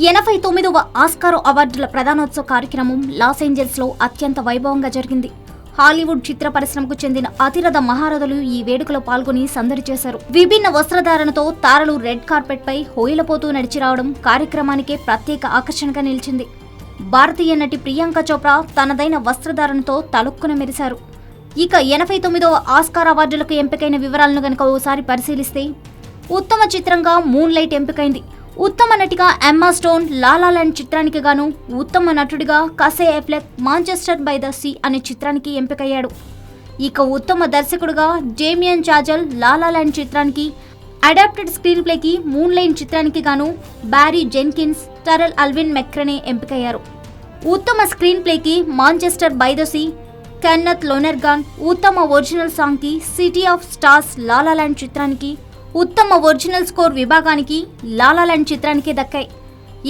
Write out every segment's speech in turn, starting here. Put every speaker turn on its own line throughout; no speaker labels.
89వ Oscar అవార్డుల ప్రదానోత్సవ కార్యక్రమం loss ఏంజల్స్లో అత్యంత వైభవంగా జరిగింది. హాలీవుడ్ చిత్ర పరిశ్రమకు చెందిన అతిరథ మహారథులు ఈ వేడుకలో పాల్గొని సందడి చేశారు. విభిన్న వస్త్రధారణతో తారలు రెడ్ కార్పెట్ పై హోయిలపోతూ నడిచి రావడం కార్యక్రమానికే ప్రత్యేక ఆకర్షణగా నిలిచింది. భారతీయ నటి ప్రియాంక చోప్రా తనదైన వస్త్రధారణతో తలుక్కున మెరిశారు. ఇక 89వ ఆస్కార్ అవార్డులకు ఎంపికైన వివరాలను గనక ఓసారి పరిశీలిస్తే, ఉత్తమ చిత్రంగా మూన్ లైట్ ఎంపికైంది. ఉత్తమ నటిగా ఎమ్మా స్టోన్ లా లా ల్యాండ్ చిత్రానికి గాను, ఉత్తమ నటుడిగా Casey Affleck Manchester by the Sea అనే చిత్రానికి ఎంపికయ్యాడు. ఇక ఉత్తమ దర్శకుడిగా Damien Chazelle La La Land చిత్రానికి, అడాప్టెడ్ స్క్రీన్ ప్లేకి మూన్ లైట్ చిత్రానికి గాను Barry Jenkins, Tarell Alvin McCraney ఎంపికయ్యారు. ఉత్తమ స్క్రీన్ ప్లేకి Manchester by the Sea Kenneth Lonergan, ఉత్తమ ఒరిజినల్ సాంగ్ కి City of Stars La La Land చిత్రానికి, ఉత్తమ ఒరిజినల్ స్కోర్ విభాగానికి లా లా ల్యాండ్ చిత్రానికే దక్కాయి.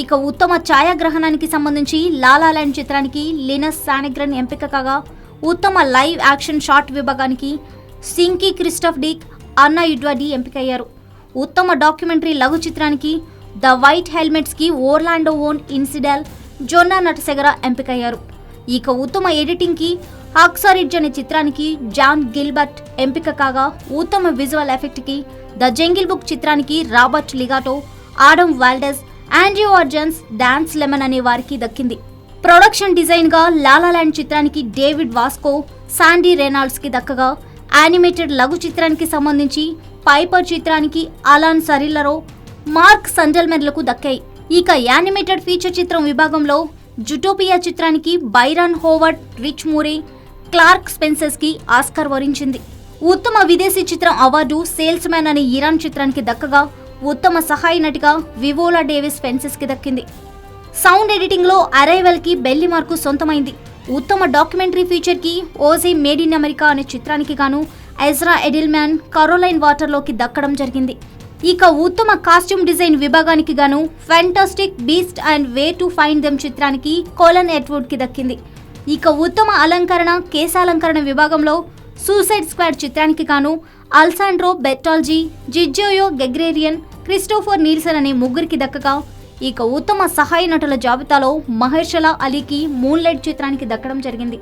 ఇక ఉత్తమ ఛాయాగ్రహణానికి సంబంధించి లా లా ల్యాండ్ చిత్రానికి లినస్ సానెగ్రన్ ఎంపిక కాగా, ఉత్తమ లైవ్ యాక్షన్ షాట్ విభాగానికి సింకీ క్రిస్టఫ్ డీక్, అన్నా యుడ్వాడి ఎంపికయ్యారు. ఉత్తమ డాక్యుమెంటరీ లఘు చిత్రానికి ద వైట్ హెల్మెట్స్ కి ఓర్లాండో ఓన్ ఇన్సిడెల్, జోన్నా నటసెగర ఎంపికయ్యారు. ఇక ఉత్తమ ఎడిటింగ్ కి అక్సరిడ్జ్ అనే చిత్రానికి జాన్ గిల్బర్ట్ ఎంపిక కాగా, ఉత్తమ విజువల్ ఎఫెక్ట్ కి ద జంగిల్ బుక్ చిత్రానికి Robert Legato, Adam Valdes, Andrew R Jones, Dan Lemmon అనే వారికి దక్కింది. ప్రొడక్షన్ డిజైన్ గా లా లా ల్యాండ్ చిత్రానికి డేవిడ్ వాస్కో, శాండీ రెనాల్డ్స్ కి దక్కగా, యానిమేటెడ్ లఘు చిత్రానికి సంబంధించి పైపర్ చిత్రానికి అలాన్ సరిల్లరో, మార్క్ సండల్మెన్లకు దక్కాయి. ఇక యానిమేటెడ్ ఫీచర్ చిత్రం విభాగంలో జుటోపియా చిత్రానికి Byron Howard, Rich Moore, Clark Spencers కి ఆస్కార్ వరించింది. ఉత్తమ విదేశీ చిత్రం అవార్డు సేల్స్ మ్యాన్ అనే ఇరాన్ చిత్రానికి దక్కగా, ఉత్తమ సహాయ నటిగా వివోలా డేవిస్ ఫెన్సెస్ కి దక్కింది. సౌండ్ ఎడిటింగ్ లో అరైవల్ కి బెల్లి మార్కు సొంతమైంది. ఉత్తమ డాక్యుమెంటరీ ఫీచర్ కి ఓజే మేడ్ ఇన్ అమెరికా అనే చిత్రానికి గాను ఎజ్రా ఎడిల్మ్యాన్ కరోలైన్ వాటర్లోకి దక్కడం జరిగింది. ఇక ఉత్తమ కాస్ట్యూమ్ డిజైన్ విభాగానికి గాను fantastic beast and way to find them చిత్రానికి కోలన్ ఎడ్వర్డ్ కి దక్కింది. ఇక ఉత్తమ అలంకరణ కేశాలంకరణ విభాగంలో సూసైడ్ స్క్వాడ్ చిత్రానికి గాను అల్సాండ్రో బెట్టాల్జీ, జిజ్జోయో గెగ్రేరియన్, క్రిస్టోఫర్ నీల్సన్ అనే ముగ్గురికి దక్కగా, ఇక ఉత్తమ సహాయ నటుల జాబితాలో మహర్షలా అలీకి మూన్ లైట్ చిత్రానికి దక్కడం జరిగింది.